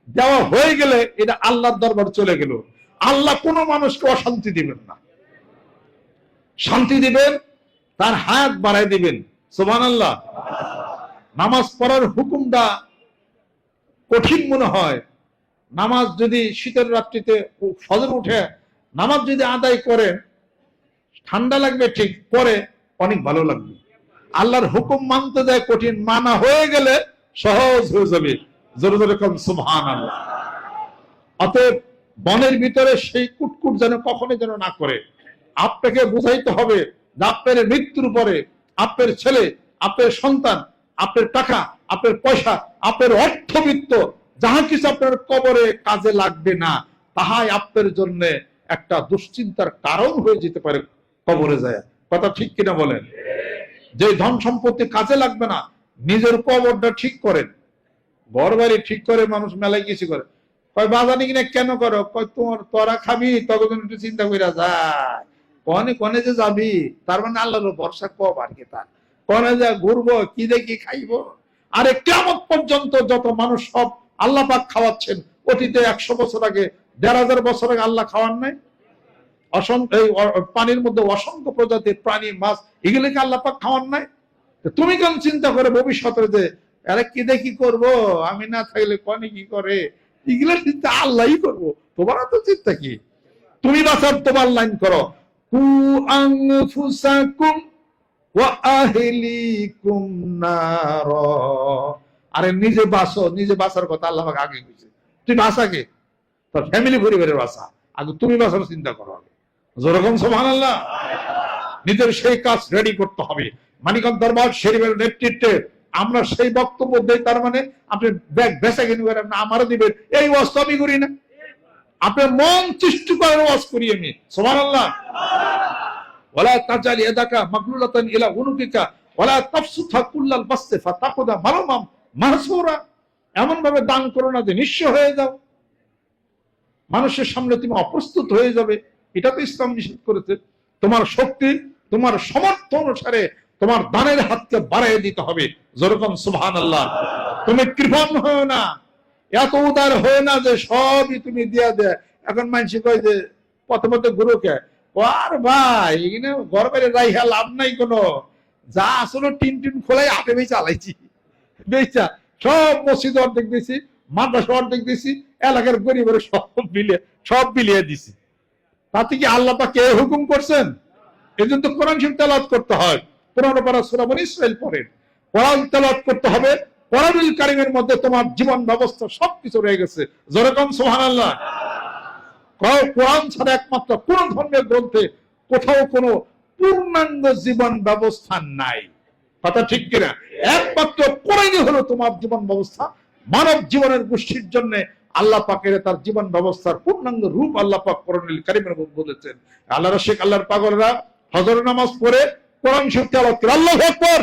দেওয়া হয়ে গেলে এটা আল্লাহর দরবার চলে গেল। আল্লাহ কোনো মানুষকে অশান্তি দিবেন না, শান্তি দিবেন, তার হায়াত বাড়াই দিবেন। সুবহানাল্লাহ। নামাজ পড়ার হুকুমটা কঠিন মনে হয়। নামাজ যদি শীতের রাত্রিতে ফজর উঠে নামাজ যদি আদায় করেন, ঠান্ডা লাগবে ঠিক, পরে অনেক ভালো লাগবে। আল্লাহর হুকুম মানতে যায় কঠিন, মানা হয়ে গেলে সহজ হয়ে যাবে। জোরে জোরে কোন সুবহানাল্লাহ। অতএব বনের ভিতরে সেই কুটকুট যেন কখনো যেন না করে। আপনাকে বুঝাইতে হবে যে আপনার মৃত্যুর পরে আপনার ছেলে, আপনার সন্তান, আপনার টাকা, আপনার পয়সা, আপনার অর্থবিত্ত যাহা কিছু আপনার কবরে কাজে লাগবে না, তাহাই আপনার জন্য একটা দুশ্চিন্তার কারণ হয়ে যেতে পারে কবরে যায়। কথা ঠিক কিনা বলেন? যে ধন সম্পত্তি কাজে লাগবে না, নিজের কবরটা ঠিক করেন। ঘর বাড়ি ঠিক করে মানুষ মেলায় কিছু করে, কয় বাজানি কিনা কেন করো, কয় তোমার তোরা খাবি তখন একটু চিন্তা করে যায় কনে কনে যে যাবি, তার মানে আল্লাহর ভরসা কব আর কি, তার কনে যা ঘুরবো কি দেখি খাইবো। আরে কিয়ামত পর্যন্ত যত মানুষ সব আল্লাহ পাক খাওয়াচ্ছেন। অতীতে 100 বছর আগে, 1500 বছর আগে আল্লাহ খাওয়ান নাই? অসংখ্য পানির মধ্যে অসংখ্য প্রজাতির প্রাণী, মাছ, এগুলোকে আল্লাহ পাক খাওয়ান নাই? তুমি কেন চিন্তা করে ভবিষ্যতে যে আরে কি দেখি করবো, আমি না থাকলে কনে কি করে, এগুলো চিন্তা আল্লাহই করবো, তোমার তো চিন্তা কি? তুমি বাঁচার তোমার লাইন করো। কু আনফুসাকুম ওয়া আহলিকুম নার। আরে নিজে বাঁচো, নিজে বাঁচার কথা আল্লাহ পাক আগে কইছে। তুই বাঁচাকে তোর ফ্যামিলি পরিবারের বাঁচা, আগে তুমি বাঁচার চিন্তা করো আগে। যেরকম সুবহানাল্লাহ, নিজের সেই কাজ রেডি করতে হবে। মানিকগঞ্জ দরবার শরীফের নেতৃত্বে আমরা সেই বক্তব্য দেই, তার মানে আপনি ব্যাগ বেচা কিনে করেন না, আমারও দিবেন, এই ওয়াজ তো আমি করি না, আপনার মন সৃষ্টি করার ওয়াজ করি আমি। সুবহানাল্লাহ। ওয়ালা তাজাল ইয়াদাকা মাগলুলাতান ইলা উনুকিকা ওয়ালা তাবসুতহা কুল্লাল বাসতি ফাতাকুদা মালুমাম মাহসুরা। এমন ভাবে দান করো না যে নিঃস্ব হয়ে যাও, মানুষের সামনে তুমি অপ্রস্তুত হয়ে যাবে। এটা তো ইসলাম নিষেধ করেছে। তোমার শক্তি, তোমার সামর্থ্য অনুসারে তোমার দানের হাতকে বাড়াই দিতে হবে। যেরকম সুবহানাল্লাহ। তুমি কৃপণ হও না, এত উদার হয়ে না যে সবই তুমি দিয়া দে। এখন মানুষ কয় যে পথে পথে গুরুকে, আর ভাই এখানে ঘর বাইরে রাইহা লাভ নাই কোনো, যা আসলে টিন টিন খোলাই হাতে বেচা চালাইছি, বেচা সব মসজিদ অর্ধেক দিয়েছি, মাদ্রাসা অর্ধেক দিয়েছি, এলাকার গরিবের সব বিলিয়ে দিছি। তাতে কি আল্লাহ পাক কে হুকুম করছেন? এই জন্য কোরআন শরীফ তেলাওয়াত করতে হয়। 15 পারা সূরা বনী ইসরাঈল পড়েন, কোরআন তেলাওয়াত করতে হবে। কোরআনুল কারীমের মধ্যে তোমার জীবন ব্যবস্থা সবকিছু রয়ে গেছে। যেরকম সুবহানাল্লাহ। কোরআন ছাড়া একমাত্র কোন ধর্মের গ্রন্থে কোথাও কোনো পূর্ণাঙ্গ জীবন ব্যবস্থা নাই। কথা ঠিক কিনা? একমাত্র কোরআনই হলো তোমার জীবন ব্যবস্থা। মানব জীবনের গোষ্ঠীর জন্য আল্লাহ পাকের তার জীবন ব্যবস্থার পূর্ণাঙ্গ রূপ আল্লাহ পাক কোরআনুল কারীমের মধ্যে বলেছেন। আল্লাহর শেখ আল্লাহর পাগলরা ফজর নামাজ পড়ে কোরআন শরীফ তেলাওয়াত করে। আল্লাহু আকবার।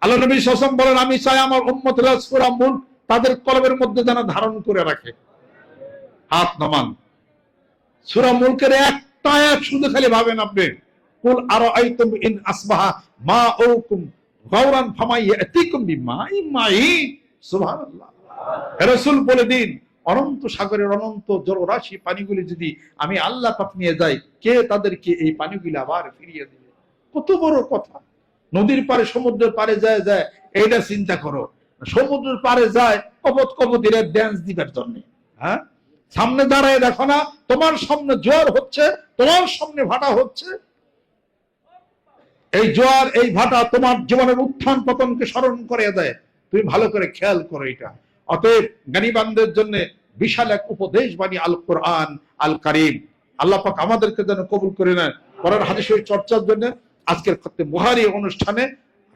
আল্লাহ নবী সাল্লাল্লাহু আলাইহি ওয়াসাল্লাম বলেন, আমি চাই আমার উম্মতেরা সূরা মুলক তাদের কলবের মধ্যে যেন ধারণ করে রাখে। হাত নামান। সূরা মুলকের একটা আয়াত শুধু খালি ভাবেন আপনি, কুল আরাআইতুম ইন আসবাহা মাউকুম গাওরান ফামাই ইয়াতিকুম বিমাইন মাইন। সুবহানাল্লাহ। রাসূল বলে দিন, অনন্ত সাগরের অনন্ত জলরাশি পানিগুলি যদি আমি আল্লাহ পাক নিয়ে যাই, কে তাদেরকে এই পানিগুলি আবার ফিরিয়ে দিবে? কত বড় কথা। নদীর পারে, সমুদ্রের পারে যায় যায়, এইটা চিন্তা করো। সমুদ্রের পারে যায় কপত কপতিরা ড্যান্স দিবার জন্য। হ্যাঁ, সামনে দাঁড়ায় দেখো না, তোমার সামনে জোয়ার হচ্ছে, তোমার সামনে ভাটা হচ্ছে। এই জোয়ার, এই ভাটা তোমার জীবনের উত্থান পতনকে স্মরণ করে দেয়। তুমি ভালো করে খেয়াল করো এটা। অতএব জ্ঞানীবানদের জন্য বিশাল এক উপদেশ বাণী আল কোরআন আল কারীম। আল্লাহ পাক আমাদেরকে যেন কবুল করে নেন। কোরআন হাদিসের চর্চার জন্য আজকের খতমে বুখারী অনুষ্ঠানে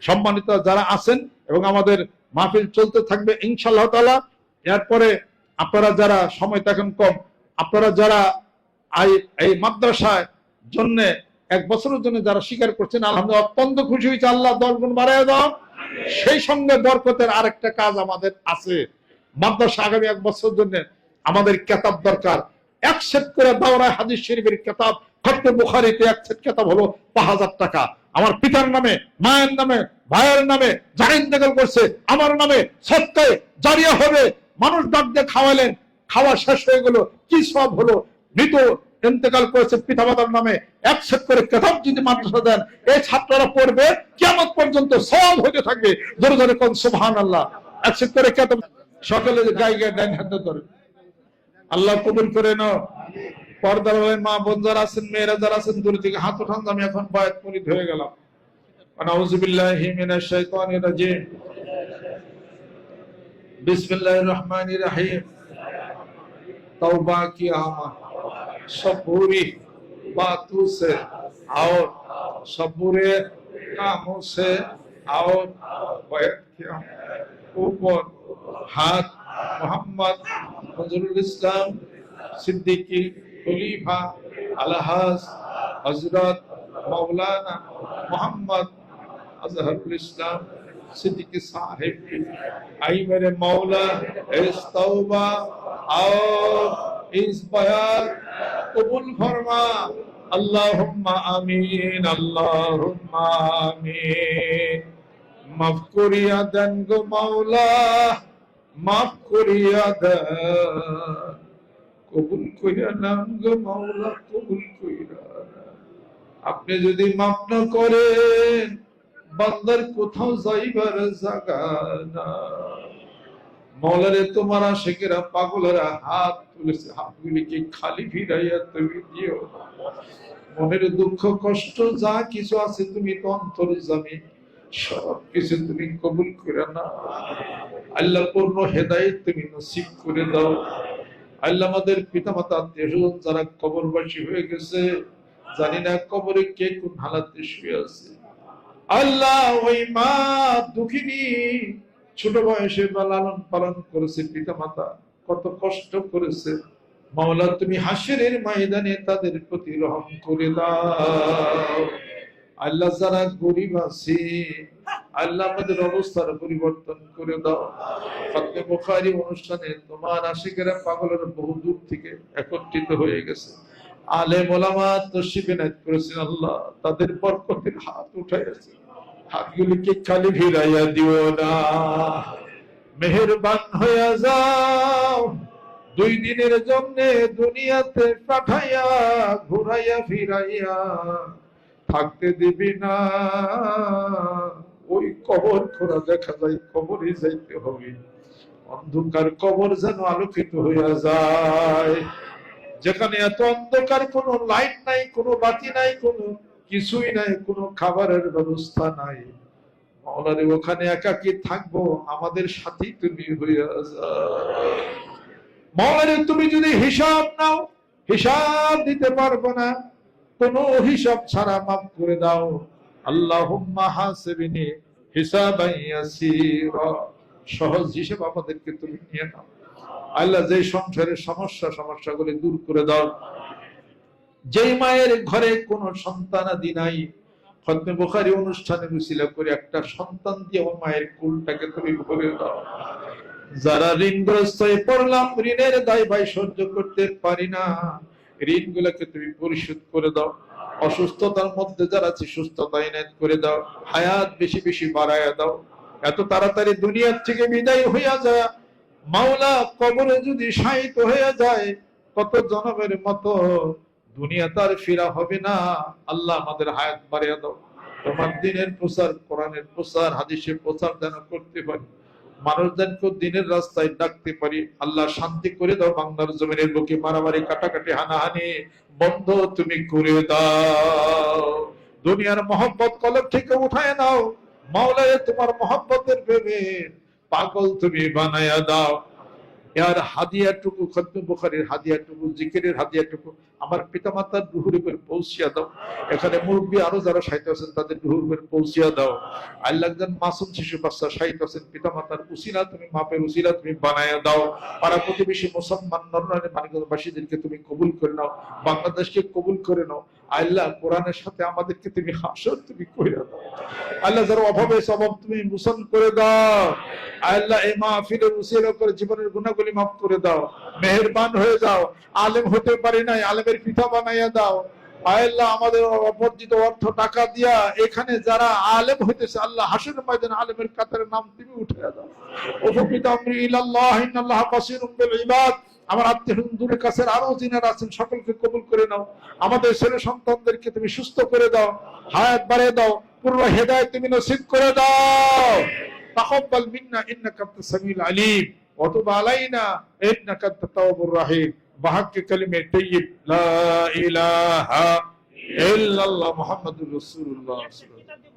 সম্মানিত যারা আছেন এবং আমাদের মাহফিল চলতে থাকবে ইনশাআল্লাহ তাআলা। এরপরে আপনারা যারা, সময় তখন কম, আপনারা যারা এই মাদ্রাসার জন্য 1 বছরের জন্য যারা স্বীকার করছেন, আলহামদুলিল্লাহ অত্যন্ত খুশি হয়েছে। আল্লাহ 10 গুণ বাড়ায় দাও। সেই সঙ্গে বরকতের আরেকটা কাজ আমাদের আছে। মাদ্রাসা আগামী 1 বছরের জন্য আমাদের কিতাব দরকার। 1 সেট করে দাওরায়ে হাদিস শরীফের কিতাব, খতমে বুখারীতে 1 সেট কিতাব হলো 5000 টাকা। আমার পিতার নামে, মায়ের নামে, ভাইয়ের নামে যারা ইন্তেকাল করছে, আমার নামে সদকায়ে জারিয়া হবে। মানুষ ডাক দিয়ে খাওয়ালেন, খাওয়া শেষ হয়ে গেল, কি সব হলো? মৃত ইন্তেকাল করেছে পিতামাতার নামে 1 সেট করে কিতাব যদি মাদ্রাসা দেন, এই ছাত্ররা পড়বে, কিয়ামত পর্যন্ত সওয়াব হতে থাকবে। জোরে জোরে কোন সুবহানাল্লাহ। 1 সেট করে কিতাব সকলে গায়ে গায়ে ডান হাতে ধরে আল্লাহ কবুল করে নাও। পর্দার মা বোন যারা আছেন, মেয়েরা যারা আছেন, দূর থেকে হাত উঠান। আমি এখন বায়াত মুরিদ হয়ে গেলাম। আউযু বিল্লাহি মিনাশ শাইতানির রাজিম। বিসমিল্লাহির রহমানির রহিম। तौबा किया सब बुरी बातों से और सब बुरे कामों से और बैठ किया ऊपर हाथ मोहम्मद फजलुल इस्लाम सिद्दीकी खलीफा अलहाज हजरत मौलाना मोहम्मद अजहरुल इस्लाम सिद्दीकी साहिब की आई मेरे मौला इस तौबा और इस बयान कबूल फरमा अल्लाहुम्मा आमीन अल्लाहुम्मा आमीन माफ करिया देन गो मौला माफ करिया देन কবুল কইরা নাম গো মাওলা কবুল কইরা আপনি যদি মাফ না করেন বান্দার কোথাও যাইবার জায়গা না মাওলারে তোমার আশিকেরা পাগলেরা হাত তুলেছে হাতগুলিকে খালি ফিরাইয়া তুমি দিও মনের দুঃখ কষ্ট যা কিছু আছে তুমি তো অন্তর্যামী সব কিছু তুমি কবুল করে না আল্লাহ পূর্ণ হেদায়েত তুমি নসিব করে দাও আল্লাহ আমাদের পিতামাতা আত্মীয়স্বজন যারা কবরবাসী হয়ে গেছে জানি না কবরে কে কোন হালাতে শুয়ে আছে আল্লাহ ওই মা দুঃখিনী ছোট বয়সে লালন পালন করেছে পিতামাতা কত কষ্ট করেছে মাওলা তুমি হাসরের ময়দানে তাদের প্রতি রহম করে দাও আল্লাহ যারা গরিব আছে আল্লাহ আমাদের অবস্থার পরিবর্তন করে দাও ফাতমে বুখারী অনুষ্ঠানে তোমার আশিকেরা পাগলের বহু দূর থেকে একত্রিত হয়ে গেছে আলেম ওলামা তশরিফ এনায়েত করেছেন আল্লাহ তাদের বরকতের হাত উঠাইয়াছে হাতগুলিকে খালি ফিরাইয়া দিও না মেহেরবান হইয়া যাও 2 দিনের জন্য দুনিয়াতে পাঠাইয়া ঘুরাইয়া ফিরাইয়া থাকতে দিবি না ওই কবর খোরা দেখা যায় কবরে যাইতে হবে অন্ধকার কবর যেন আলোকিত হইয়া যায় যেখানে এত অন্ধকার কোনো লাইট নাই কোনো বাতি নাই কোনো কিছুই নাই কোনো খাবারের ব্যবস্থা নাই মাওলারে ওখানে একাকী থাকবো আমাদের সাথে তুমি হইয়া যাও মাওলারে তুমি যদি হিসাব নাও হিসাব দিতে পারবো না কোন হিসাব ছাড়া মাফ করে দাও আল্লাহুম্মা হাসিবনি হিসাবান ইয়াসীরা সহজ হিসাব আমাদেরকে তুমি নিয়ে নাও আল্লাহ যে সংসারের সমস্যাগুলি দূর করে দাও যেই মায়ের ঘরে কোনো সন্তানাদি নাই ফাতমে বুখারী অনুষ্ঠানে উসিলা করে একটা সন্তান দিয়ে মায়ের কুলটাকে তুমি ভরে দাও যারা ঋণগ্রস্ত হয়ে পড়লাম ঋণের দায় ভাই সহ্য করতে পারি না ঋণগুলোকে তুমি পরিশোধ করে দাও অসুস্থতার মধ্যে যারা আছে সুস্থতা এনায়েত করে দাও হায়াত বেশি বেশি বাড়ায়া দাও এত তাড়াতাড়ি দুনিয়ার থেকে বিদায় হইয়া যায় মাওলা কবরে যদি শায়িত হয়ে যায় কত জনমের মতো দুনিয়া তার ফিরা হবে না আল্লাহ আমাদের হায়াত বাড়িয়ে দাও তোমার দ্বীনের প্রচার কোরআনের প্রচার হাদিসের প্রচার যেন করতে পারি মানুষজনকে দ্বীনের রাস্তায় ডাকতে পারি আল্লাহ শান্তি করে দাও বাংলার জমিনের বুকে মারামারি কাটাকাটি হানাহানি বন্ধ তুমি করে দাও দুনিয়ার মহব্বত কলব থেকে উঠায় নাও মাওলায়ে তোমার মহব্বতের প্রেমে পাগল তুমি বানায়া দাও यार হাদিয়াটুকু খতমে বুখারীর হাদিয়াটুকু জিকিরের হাদিয়াটুকু আমার পিতামাতার রুহের উপর পৌঁছিয়া দাও এখানে মুরব্বি আরো যারা সাহিত্য আছেন তাদের রুহের উপর পৌঁছিয়া দাও আল্লাহ একজন মাসুম শিশু বাচ্চা সাহিত্য আছেন পিতামাতার উসিলা তুমি মাপের উসিলা তুমি বানায়া দাও পাড়া প্রতিবেশী মুসলমান নরনারী মানিকগঞ্জবাসীদেরকে তুমি কবুল করে নাও বাংলাদেশকে কবুল করে নাও আল্লাহ কোরআনের সাথে আমাদেরকে তুমি হাসর তুমি কইরা দাও আল্লাহ যারা অভাবে সবাব তুমি মুসন করে দাও আল্লাহ এই মাহফিলের উসিলা করে জীবনের গুনাহগুলি মাফ করে দাও মেহেরবান হয়ে যাও আলেম হতে পারি নাই আলেমের পিতা বানাইয়া দাও আল্লাহ আমাদের অপরজিত অর্থ টাকা দিয়া এখানে যারা আলেম হইতেছে আল্লাহ হাসরের ময়দানে আলেমের কাতারে নাম তুমি উঠাইয়া দাও উপকৃত আমরি ইলাল্লাহ ইন্নাল্লাহ বাসীরুম বিল ইবাদ আমার আত্মীয় দূরের কাছের আরো যিনারা আছেন সকলকে কবুল করে নাও আমাদের ছেলে সন্তানদেরকে তুমি সুস্থ করে দাও হায়াত বাড়িয়ে দাও পূর্ণ হেদায়েত তুমি নসিব করে দাও তাকাব্বাল মিন্না ইন্নাকা আনতাস সামিউল আলিম ওয়া তুব আলাইনা ইন্নাকা আনতাত তাওয়াবুর রহিম بحق كلمة طيب لا إله إلا الله محمد رسول الله صلى الله عليه وسلم